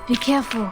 Be careful.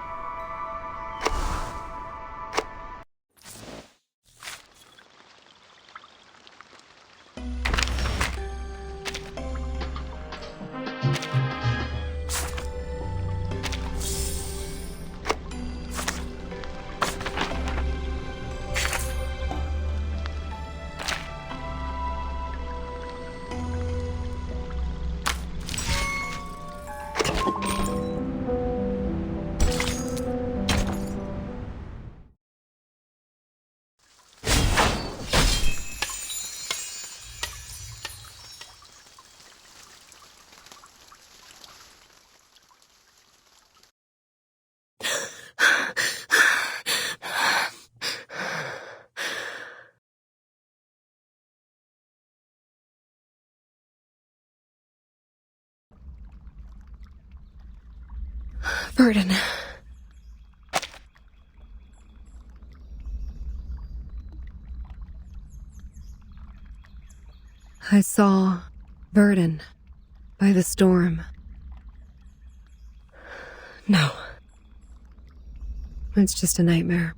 Burden. I saw Burden by the storm. No. It's just a nightmare.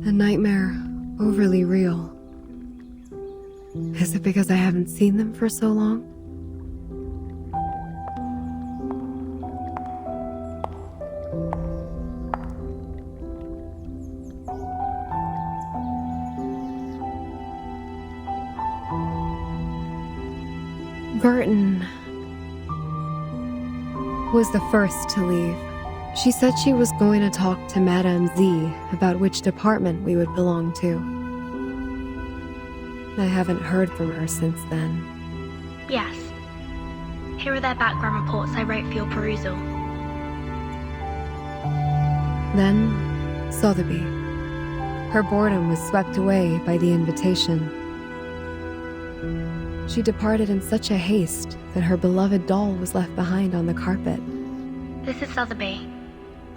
A nightmare overly real. Is it because I haven't seen them for so long? Burton was the first to leave. She said she was going to talk to Madame Z about which department we would belong to. I haven't heard from her since then. Yes. Here are their background reports I wrote for your perusal. Then, Sotheby. Her boredom was swept away by the invitation. She departed in such a haste that her beloved doll was left behind on the carpet. This is Sotheby,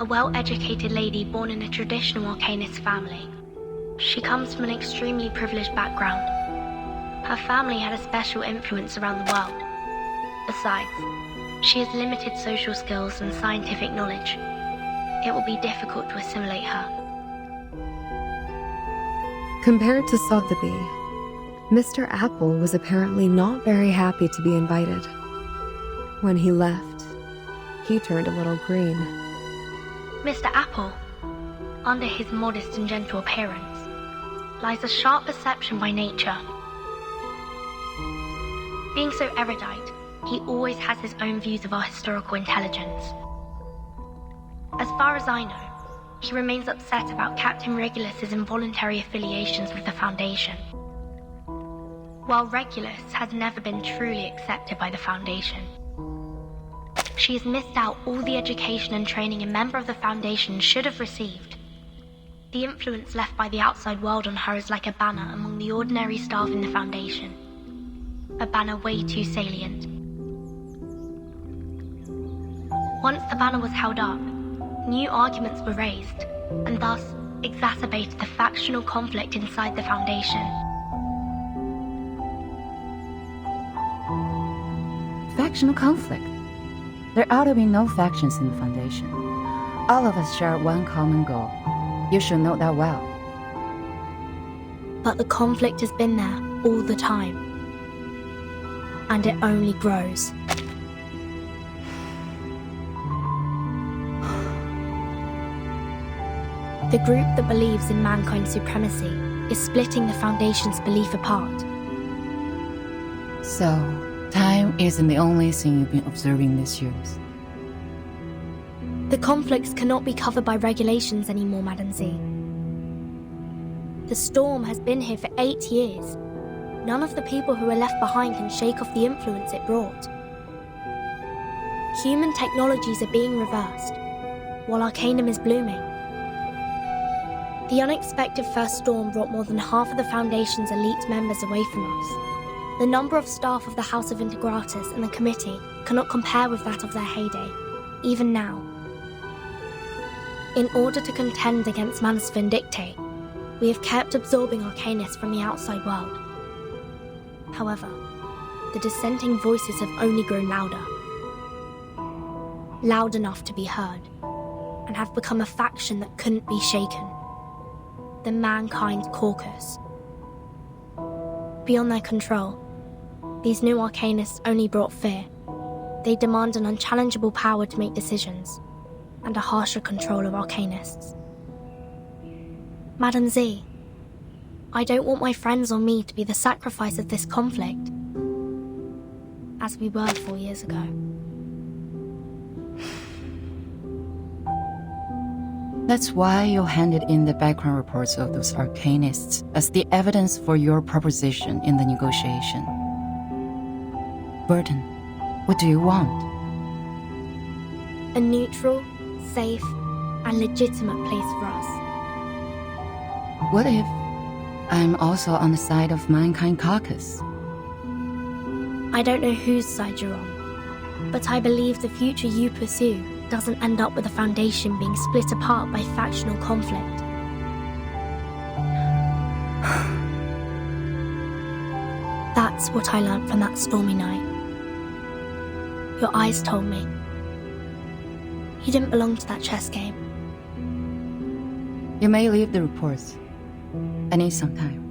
a well-educated lady born in a traditional Arcanist family. She comes from an extremely privileged background. Her family had a special influence around the world. Besides, she has limited social skills and scientific knowledge. It will be difficult to assimilate her. Compared to Sotheby, Mr. Apple was apparently not very happy to be invited. When he left, he turned a little green. Mr. Apple, under his modest and gentle appearance, lies a sharp perception by nature. Being so erudite, he always has his own views of our historical intelligence. As far as I know, he remains upset about Captain Regulus's involuntary affiliations with the Foundation. While Regulus has never been truly accepted by the Foundation, she has missed out all the education and training a member of the Foundation should have received. The influence left by the outside world on her is like a banner among the ordinary staff in the Foundation. A banner way too salient. Once the banner was held up, new arguments were raised, and thus exacerbated the factional conflict inside the Foundation. Factional conflict? There ought to be no factions in the Foundation. All of us share one common goal. You should know that well. But the conflict has been there all the time. And it only grows. The group that believes in mankind's supremacy is splitting the Foundation's belief apart. So, time isn't the only thing you've been observing these years. The conflicts cannot be covered by regulations anymore, Madame Z. The storm has been here for 8 years. None of the people who are left behind can shake off the influence it brought. Human technologies are being reversed, while Arcanum is blooming. The unexpected first storm brought more than half of the Foundation's elite members away from us. The number of staff of the House of Integratus and the Committee cannot compare with that of their heyday, even now. In order to contend against Manus Vindictae, We have kept absorbing Arcanus from the outside world. However, the dissenting voices have only grown louder. Loud enough to be heard, and have become a faction that couldn't be shaken. The Mankind Caucus. Beyond their control, these new Arcanists only brought fear. They demand an unchallengeable power to make decisions, and a harsher control of Arcanists. Madam Z, I don't want my friends or me to be the sacrifice of this conflict, as we were 4 years ago. That's why you handed in the background reports of those Arcanists as the evidence for your proposition in the negotiation. Burton, what do you want? A neutral, safe, and legitimate place for us. What if I'm also on the side of Mankind Caucus? I don't know whose side you're on, but I believe the future you pursue doesn't end up with the Foundation being split apart by factional conflict. That's what I learned from that stormy night. Your eyes told me. You didn't belong to that chess game. You may leave the reports. I need some time.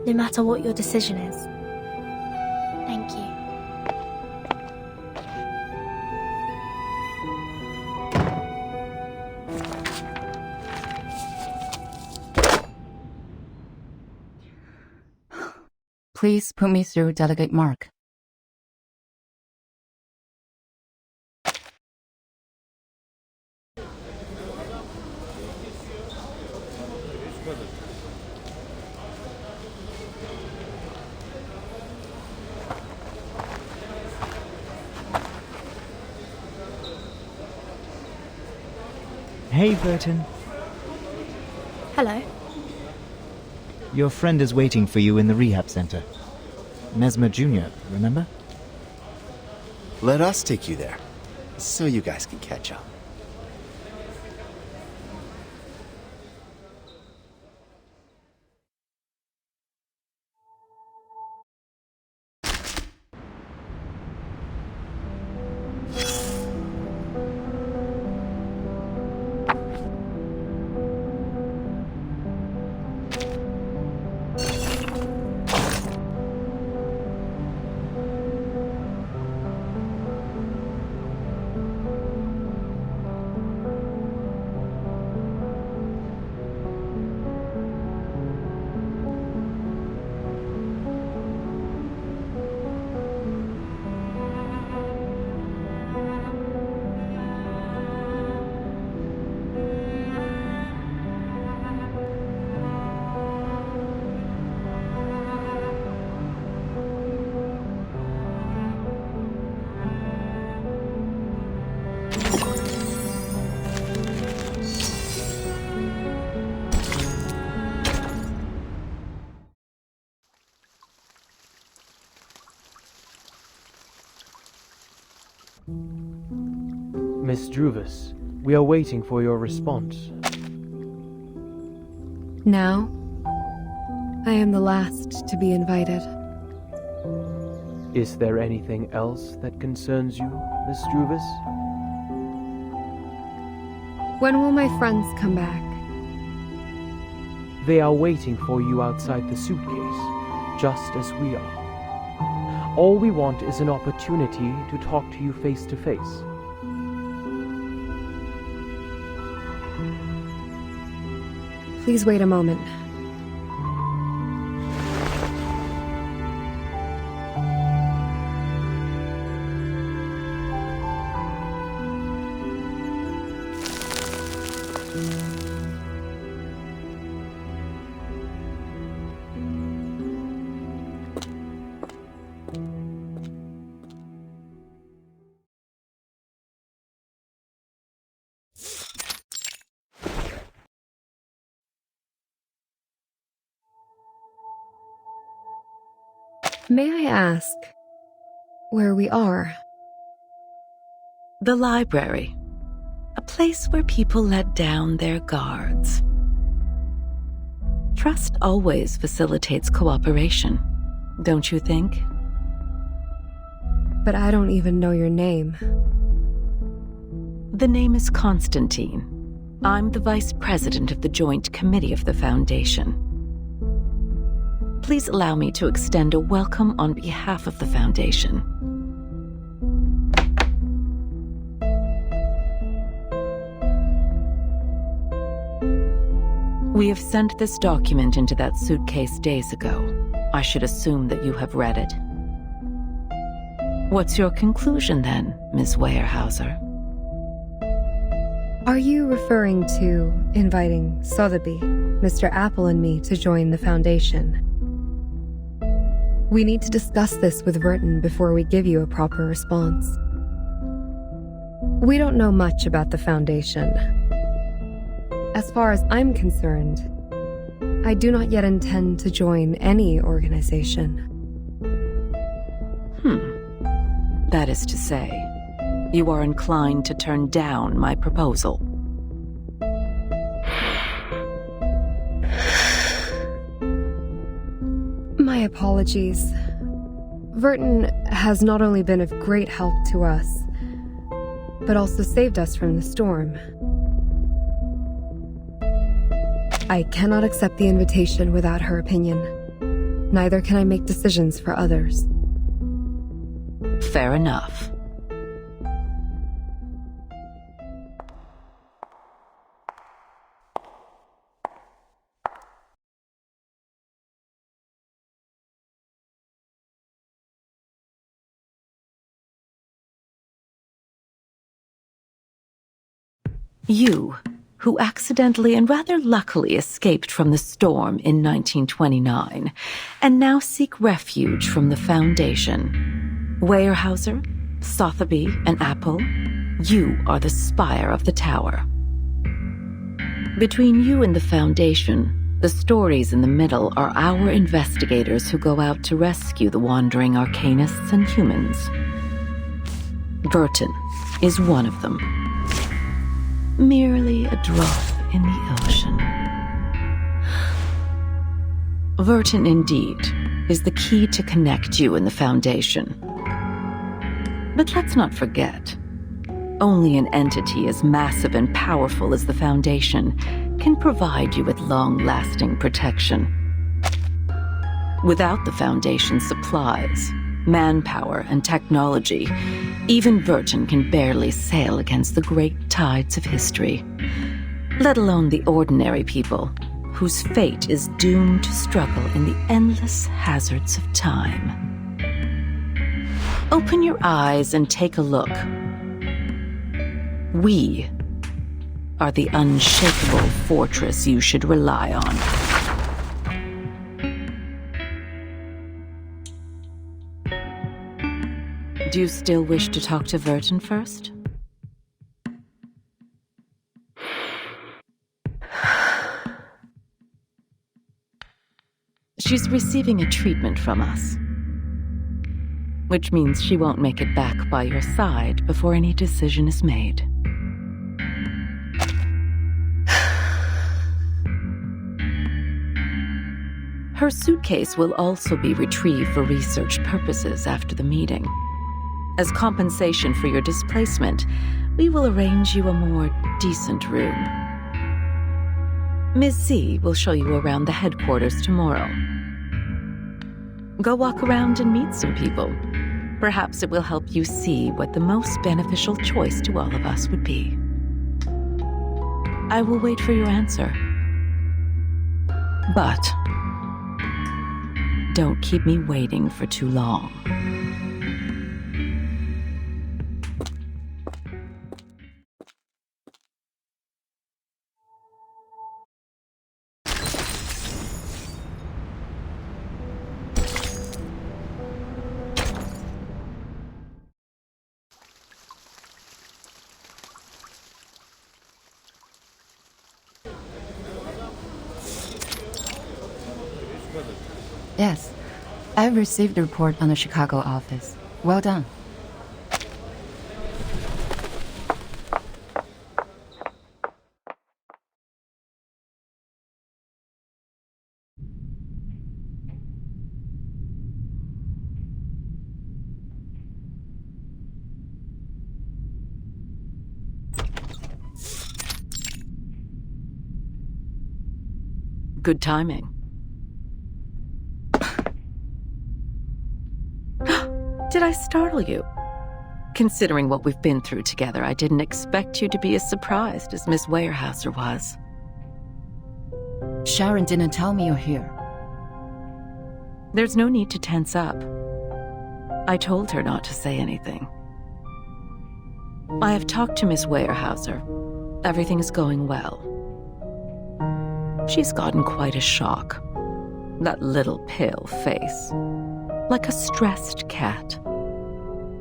No matter what your decision is. Thank you. Please put me through Delegate Mark. Hey, Burton. Hello. Your friend is waiting for you in the rehab center. Mesmer Jr., remember? Let us take you there, so you guys can catch up. Miss Druvis, we are waiting for your response. Now, I am the last to be invited. Is there anything else that concerns you, Miss Druvis? When will my friends come back? They are waiting for you outside the suitcase, just as we are. All we want is an opportunity to talk to you face to face. Please wait a moment. May I ask where we are? The library. A place where people let down their guards. Trust always facilitates cooperation, don't you think? But I don't even know your name. The name is Constantine. I'm the Vice President of the Joint Committee of the Foundation. Please allow me to extend a welcome on behalf of the Foundation. We have sent this document into that suitcase days ago. I should assume that you have read it. What's your conclusion then, Ms. Weyerhaeuser? Are you referring to inviting Sotheby, Mr. Apple, and me to join the Foundation? We need to discuss this with Verton before we give you a proper response. We don't know much about the Foundation. As far as I'm concerned, I do not yet intend to join any organization. That is to say, you are inclined to turn down my proposal. My apologies. Verton has not only been of great help to us, but also saved us from the storm. I cannot accept the invitation without her opinion. Neither can I make decisions for others. Fair enough. You, who accidentally and rather luckily escaped from the storm in 1929, and now seek refuge from the Foundation. Weyerhaeuser, Sotheby, and Apple, you are the spire of the tower. Between you and the Foundation, the stories in the middle are our investigators who go out to rescue the wandering arcanists and humans. Verton is one of them. Merely a drop in the ocean. Verton, indeed, is the key to connect you and the Foundation. But let's not forget, only an entity as massive and powerful as the Foundation can provide you with long-lasting protection. Without the Foundation's supplies, manpower, and technology, even Verton can barely sail against the great tides of history, let alone the ordinary people whose fate is doomed to struggle in the endless hazards of time. Open your eyes and take a look. We are the unshakable fortress you should rely on. Do you still wish to talk to Verton first? She's receiving a treatment from us, which means she won't make it back by your side before any decision is made. Her suitcase will also be retrieved for research purposes after the meeting. As compensation for your displacement, we will arrange you a more decent room. Ms. Z will show you around the headquarters tomorrow. Go walk around and meet some people. Perhaps it will help you see what the most beneficial choice to all of us would be. I will wait for your answer. But don't keep me waiting for too long. Yes, I've received the report on the Chicago office. Well done. Good timing. Did I startle you? Considering what we've been through together, I didn't expect you to be as surprised as Miss Weyerhaeuser was. Sharon didn't tell me you're here. There's no need to tense up. I told her not to say anything. I have talked to Miss Weyerhaeuser. Everything is going well. She's gotten quite a shock. That little pale face. Like a stressed cat.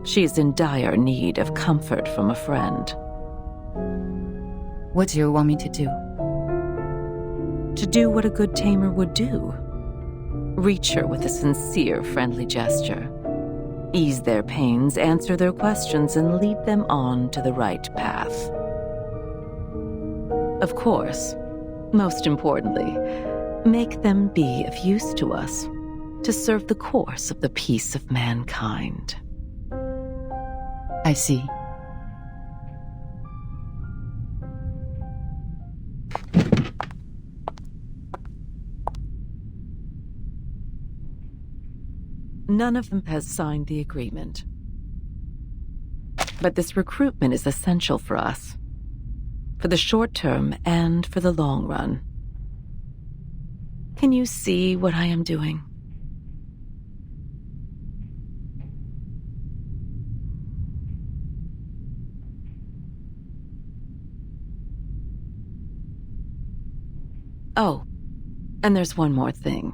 She's in dire need of comfort from a friend. What do you want me to do? To do what a good tamer would do. Reach her with a sincere, friendly gesture. Ease their pains, answer their questions, and lead them on to the right path. Of course, most importantly, make them be of use to us, to serve the course of the peace of mankind. I see. None of them has signed the agreement. But this recruitment is essential for us. For the short term and for the long run. Can you see what I am doing? Oh, and there's one more thing.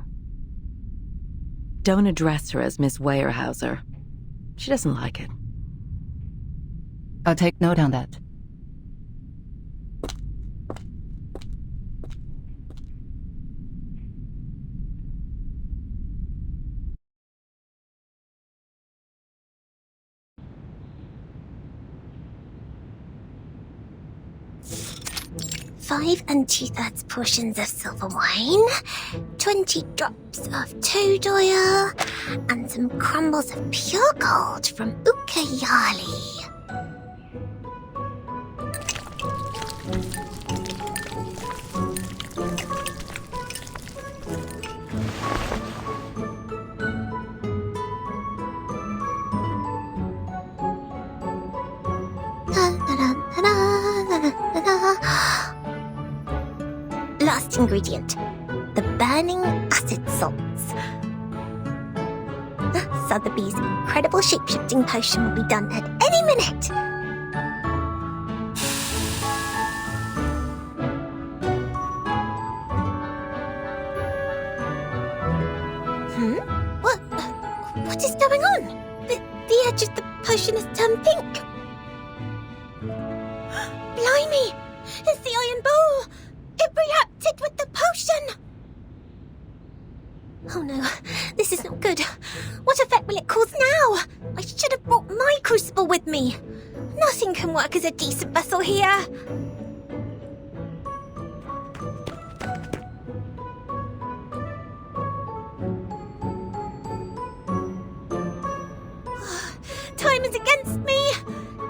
Don't address her as Miss Weyerhaeuser. She doesn't like it. I'll take note on that. Five and 2/3 portions of silver wine, 20 drops of toad oil, and some crumbles of pure gold from Ucayali. Last ingredient, the burning acid salts. Sotheby's incredible shape-shifting potion will be done at any minute. What is going on? The edge of the potion has turned pink. Blimey! It's the iron bowl! It reacted with the potion! Oh no, this is not good. What effect will it cause now? I should have brought my crucible with me. Nothing can work as a decent vessel here. Time is against me.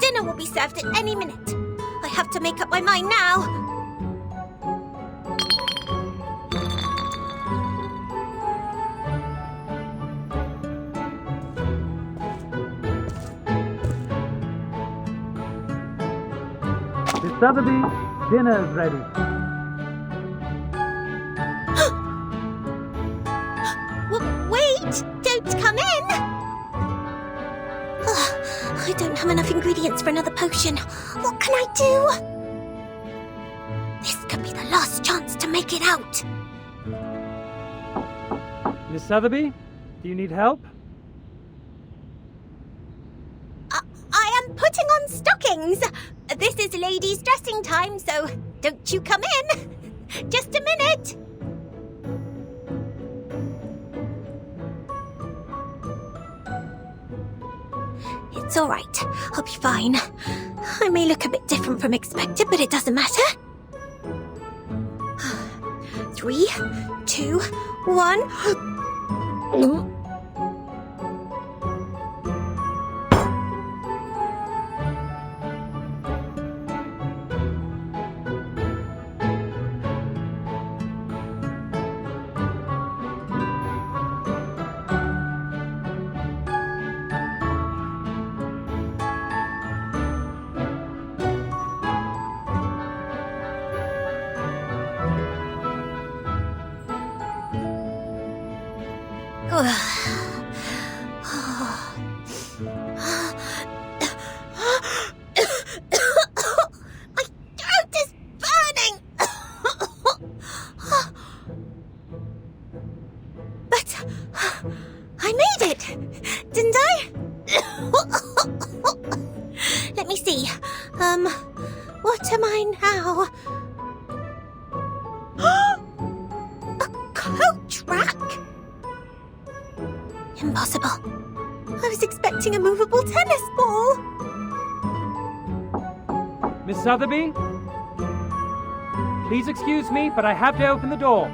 Dinner will be served at any minute. I have to make up my mind now. Miss Sotheby, dinner is ready. Wait! Don't come in! I don't have enough ingredients for another potion. What can I do? This could be the last chance to make it out. Miss Sotheby, do you need help? I am putting on stockings. This is ladies' dressing time, so don't you come in. Just a minute. It's all right. I'll be fine. I may look a bit different from expected, but it doesn't matter. 3, 2, 1. My throat is burning! But I made it, didn't I? Let me see. What am I now? A coach rack? Impossible. I was expecting a movable tennis ball. Miss Sotheby? Please excuse me, but I have to open the door.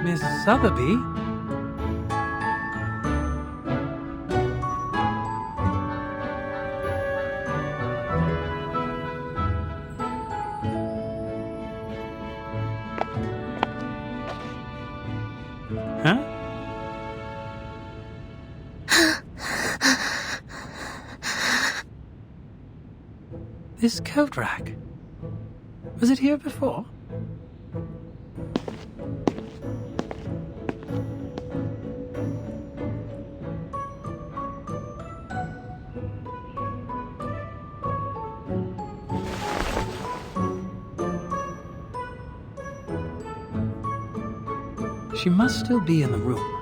Miss Sotheby? Huh? This coat rack. Was it here before? She must still be in the room.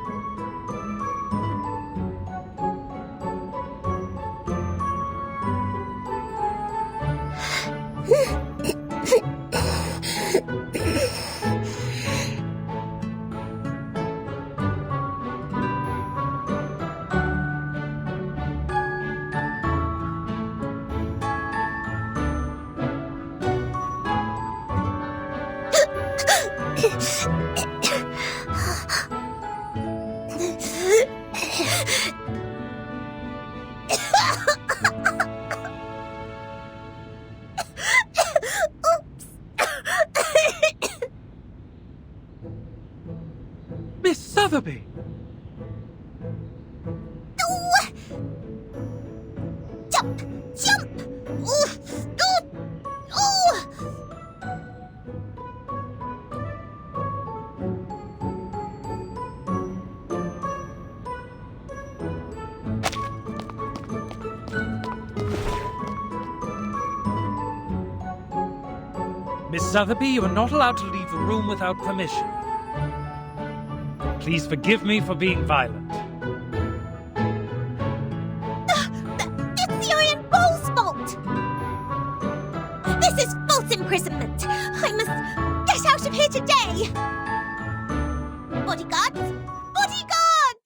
Miss Sotheby! Jump! Jump! Ooh, ooh, ooh. Miss Sotheby, you are not allowed to leave the room without permission. Please forgive me for being violent. It's the Iron Bowl's fault! This is false imprisonment! I must get out of here today! Bodyguards! Bodyguards!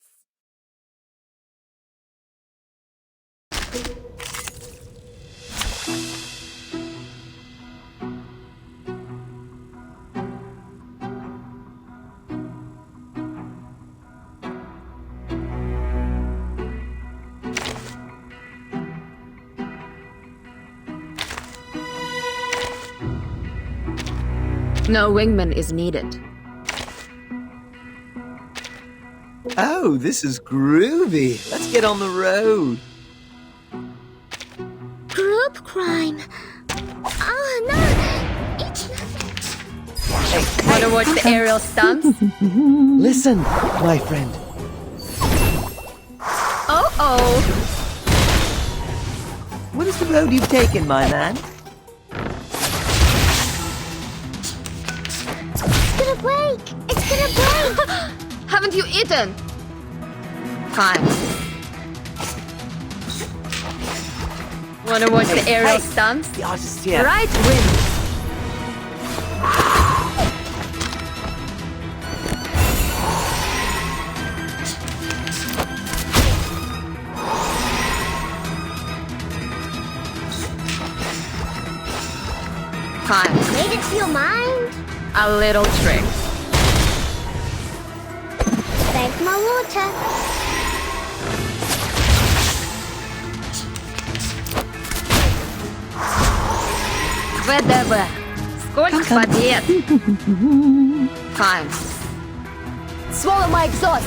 No wingman is needed. Oh, this is groovy. Let's get on the road. Group crime. Oh no! It's nothing. Wanna watch the aerial stunts? Listen, my friend. Oh. What is the road you've taken, my man? It's gonna break! It's gonna break! Haven't you eaten? Fine. Wanna watch the aerial stunts? The artist here. Right win. Fine. Made it to your mind? A little trick. Thanks, my water. ВДВ. Сколько побед? Fine. Swallow my exhaust.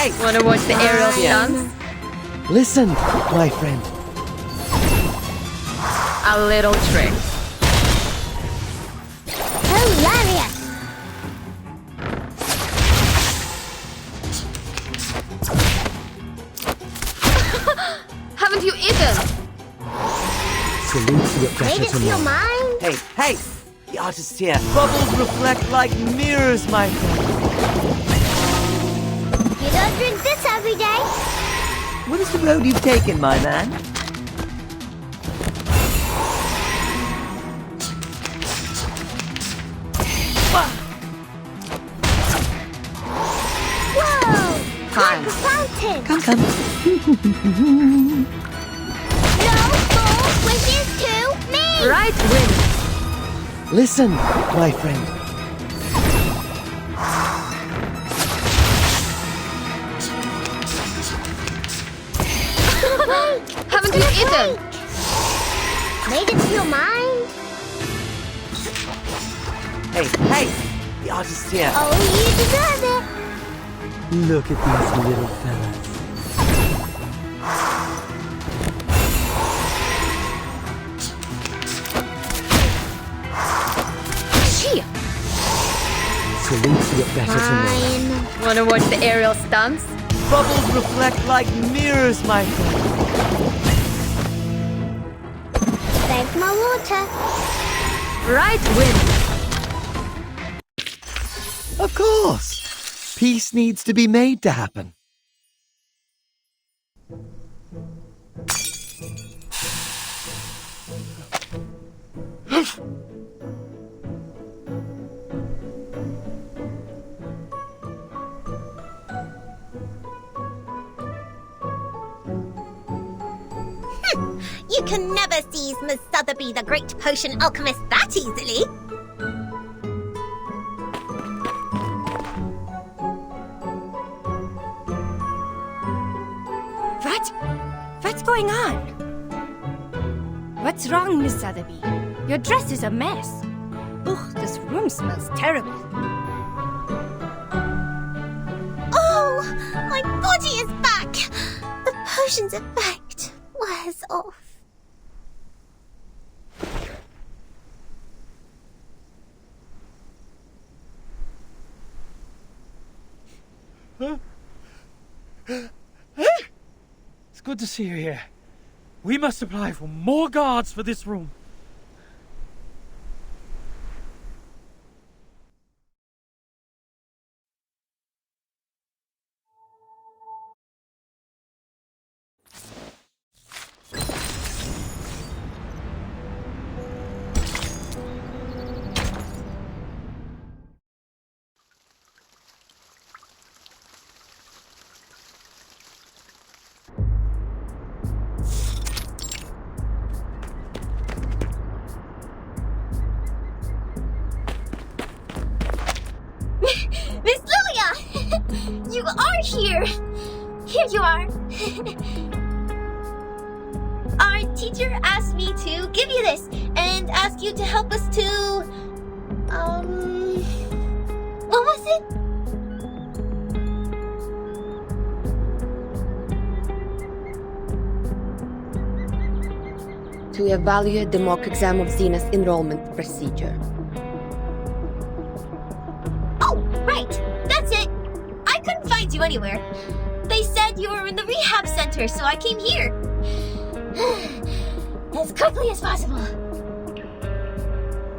hey! Wanna watch the aerial stunts? Listen, my friend. A little trick. Hilarious! Haven't you eaten? Salute to it Made better it to your mind? Hey, hey! The artist here. Bubbles reflect like mirrors, my friend. You don't drink this every day. What is the road you've taken, my man? Whoa! Time. Like a fountain! Come. No ball wishes to me! Right win. Listen, my friend. Haven't you eaten? Made it to your mind? Hey, hey! The artist here. Oh, you deserve it! Look at these little fellas. Chia. Salute to it better tomorrow. Fine. Wanna watch the aerial stunts? Bubbles reflect like mirrors, my friend. Thanks, my water. Right win. Of course. Peace needs to be made to happen. You can never seize Miss Sotheby, the great potion alchemist, that easily. What's going on? What's wrong, Miss Sotheby? Your dress is a mess. Ugh, this room smells terrible. Oh, my body is back. The potion's effect wears off. It's good to see you here. We must apply for more guards for this room. Miss Lilia! You are here! Here you are. Our teacher asked me to give you this and ask you to help us to... What was it? To evaluate the mock exam of Xena's enrollment procedure. Oh, right! That's it! I couldn't find you anywhere. They said you were in the rehab center, so I came here. As quickly as possible.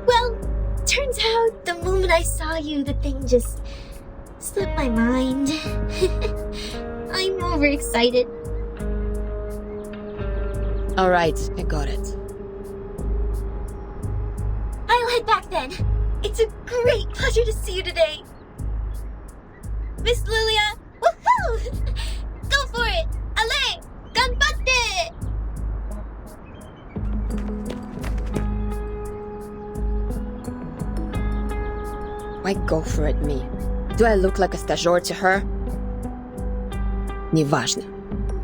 Well, turns out the moment I saw you, the thing just slipped my mind. I'm overexcited. Alright, I got it. I'll head back then. It's a great pleasure to see you today. Miss Lilia, woohoo! Go for it! Ale! Ganbatte! Why go for it, me? Do I look like a stagiaire to her? Неважно.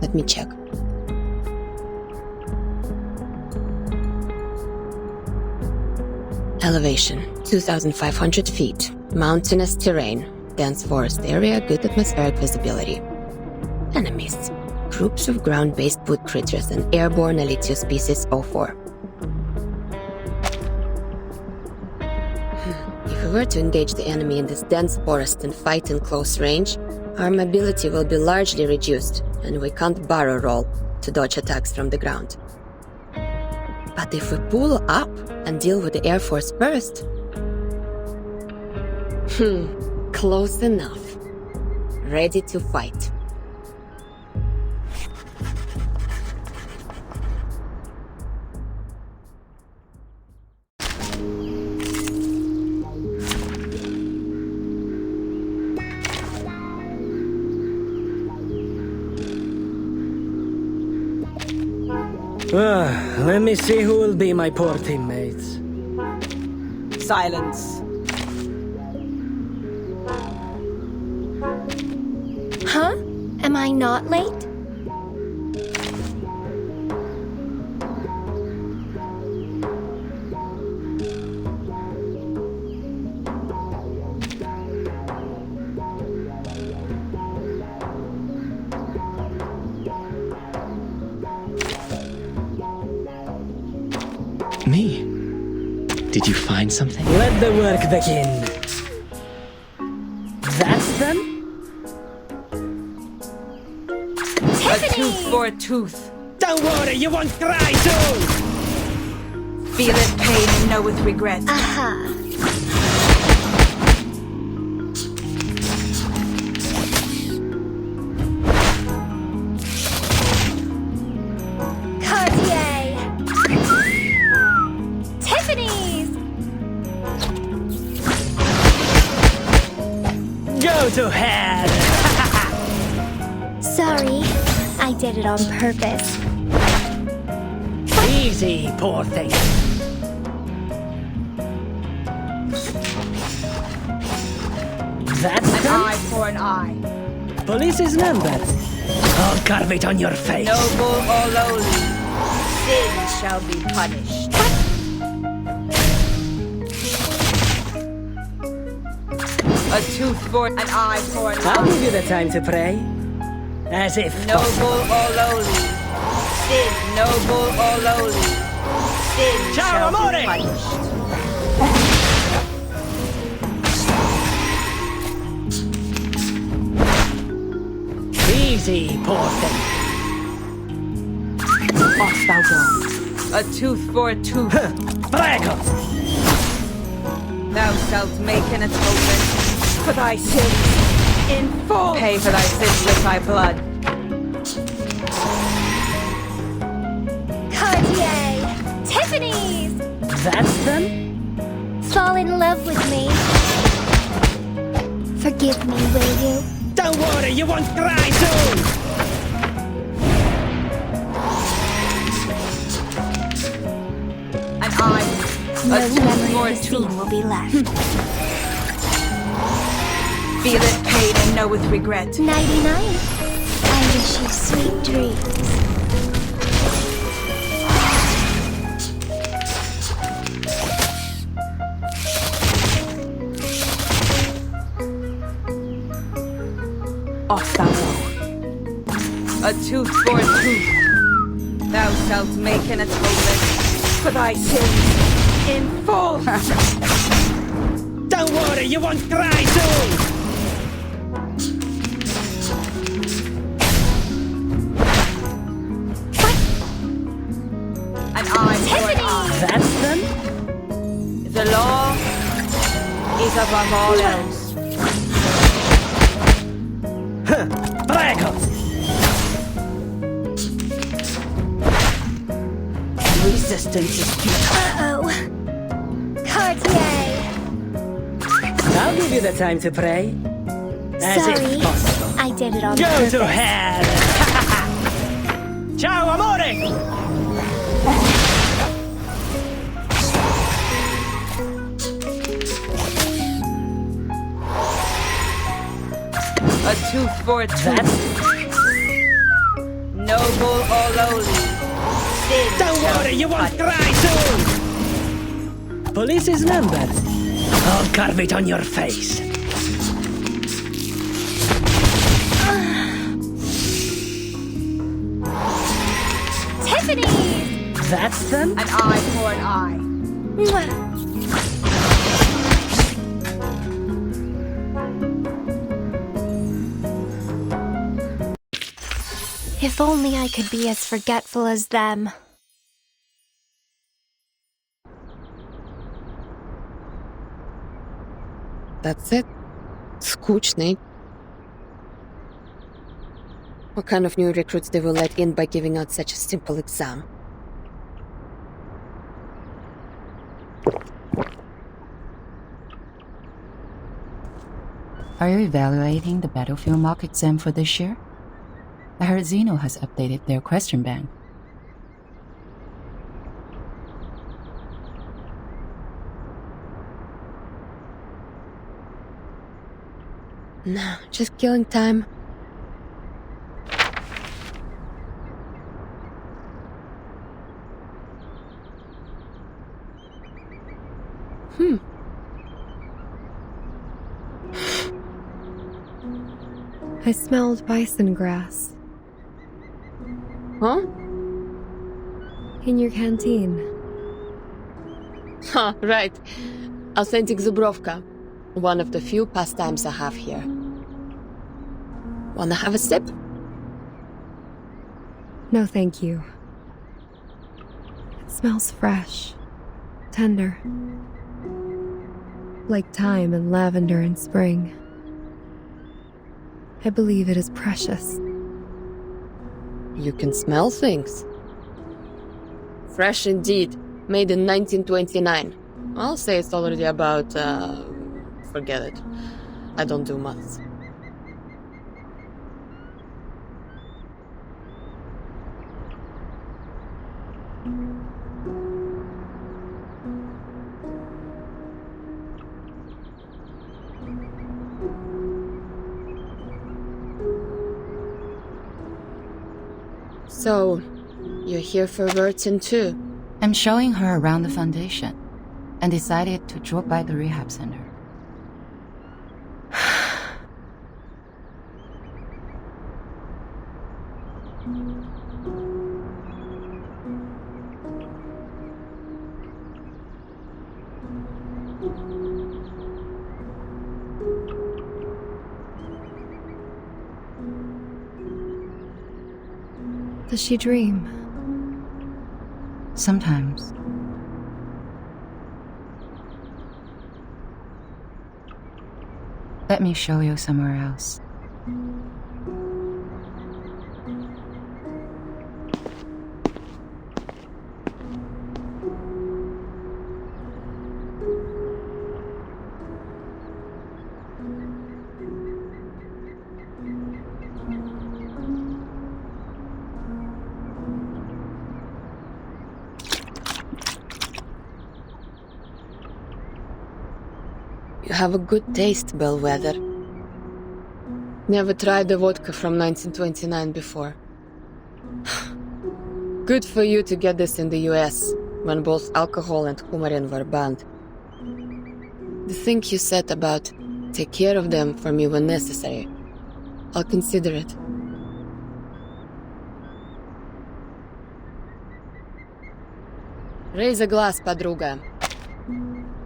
Let me check. Elevation, 2,500 feet. Mountainous terrain. Dense forest area, good atmospheric visibility. enemies. Groups of ground-based wood critters and airborne Elitio species 04. If we were to engage the enemy in this dense forest and fight in close range, our mobility will be largely reduced, and we can't barrel roll to dodge attacks from the ground. But if we pull up and deal with the Air Force first... close enough. Ready to fight. Let me see who will be my poor teammates. Silence. Huh? Am I not late? Me? Did you find something? Let the work begin. That's them? A tooth for a tooth. Don't worry, you won't cry soon! Feel it pain and know with regret. Aha. Cartier. Tiffany's. Go to hell! Sorry, I did it on purpose. Easy, poor thing. That's an eye for an eye. Police's number. I'll carve it on your face. Noble or lowly, sin shall be punished. A tooth for an eye for an eye. I'll give you the time to pray. As if noble or lowly, sin noble or lowly, sin shall be punished. Easy, poor thing. Off thou go. A tooth for a tooth. Prego! Thou shalt make an atonement for thy sins in full. Pay for thy sins with thy blood. Cartier. Tiffany's. That's them? Fall in love with me. Forgive me, will you? Don't worry, you won't cry soon! An eye. No a tooth memory for of a the scene tooth. will be left. Feel it pain and know with regret. Nighty-night. I wish you sweet dreams. Off thou go. A tooth for a tooth. Thou shalt make an atonement for thy sins in full. Don't worry, you won't cry soon! An eye for an eye. That's them? The law is above all else. Prego! Resistance is futile. Uh-oh. Cartier. I'll give you the time to pray. As Sorry, if possible. I did it on Go purpose. to hell! Ciao, amore! A tooth for a tooth. Noble or lowly. Sin Don't shall worry, be you won't punished. cry soon! Police's number. I'll carve it on your face. Tiffany's! That's them? An eye for an eye. Mwah. If only I could be as forgetful as them. That's it. Skучный. What kind of new recruits they will let in by giving out such a simple exam? Are you evaluating the battlefield mock exam for this year? I heard Xeno has updated their question bank. No, just killing time. I smelled bison grass. Huh? In your canteen. Huh, right. Authentic Zubrovka. One of the few pastimes I have here. Wanna have a sip? No, thank you. It smells fresh, tender. Like thyme and lavender in spring. I believe it is precious. You can smell things. Fresh indeed. Made in 1929. I'll say it's already about, forget it. I don't do maths. So, you're here for Vertin too? I'm showing her around the Foundation and decided to drop by the rehab center. Does she dream? Sometimes. Let me show you somewhere else. You have a good taste, Bellwether. Never tried the vodka from 1929 before. Good for you to get this in the US, when both alcohol and coumarin were banned. The thing you said about take care of them for me when necessary, I'll consider it. Raise a glass, подруга.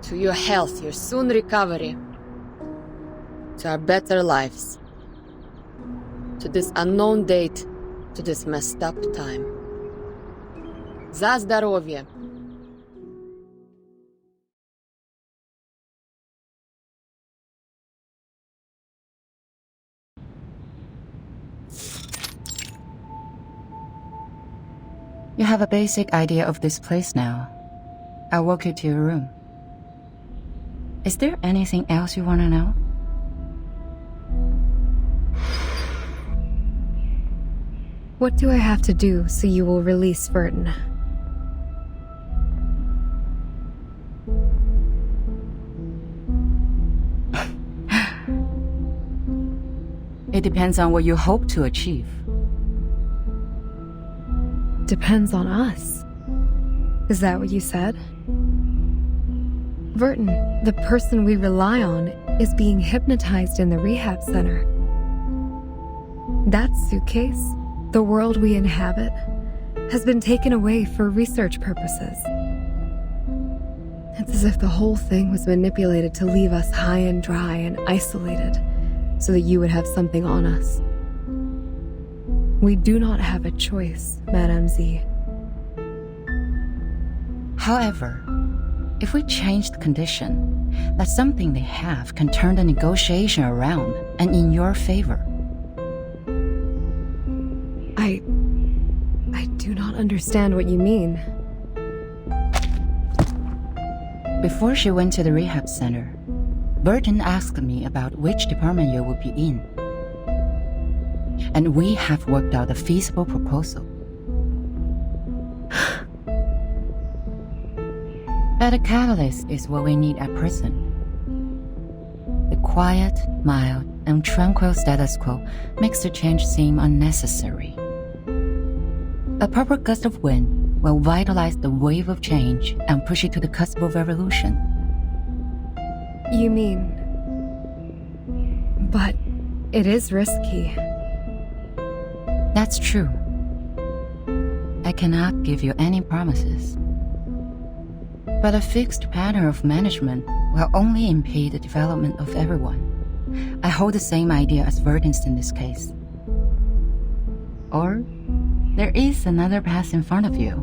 To your health, your soon recovery. To our better lives. To this unknown date, to this messed up time. За здоровье! You have a basic idea of this place now. I'll walk you to your room. Is there anything else you want to know? What do I have to do so you will release Vertin? It depends on what you hope to achieve. Depends on us. Is that what you said? Vertin, the person we rely on, is being hypnotized in the rehab center. That suitcase, the world we inhabit, has been taken away for research purposes. It's as if the whole thing was manipulated to leave us high and dry and isolated, so that you would have something on us. We do not have a choice, Madame Z. However, if we change the condition, that something they have can turn the negotiation around and in your favor. I do not understand what you mean. Before she went to the rehab center, Burton asked me about which department you would be in. And we have worked out a feasible proposal. But a catalyst is what we need at present. The quiet, mild, and tranquil status quo makes the change seem unnecessary. A proper gust of wind will vitalize the wave of change and push it to the cusp of revolution. You mean... But it is risky. That's true. I cannot give you any promises. But a fixed pattern of management will only impede the development of everyone. I hold the same idea as Vertin's in this case. Or, there is another path in front of you.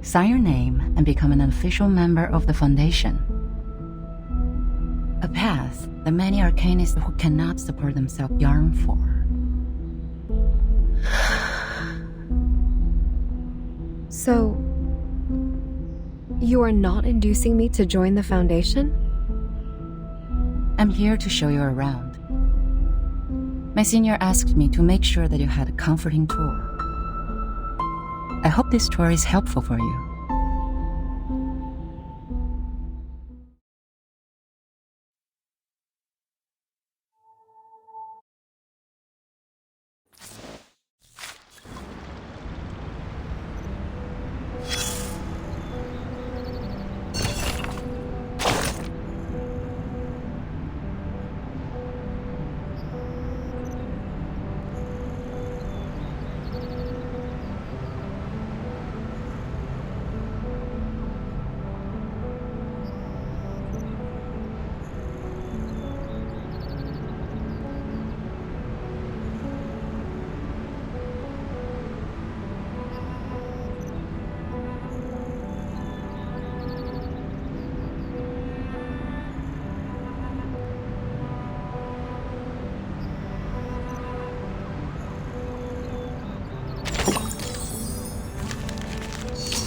Sign your name and become an official member of the Foundation. A path that many arcanists who cannot support themselves yearn for. So, you are not inducing me to join the Foundation? I'm here to show you around. My senior asked me to make sure that you had a comforting tour. I hope this tour is helpful for you.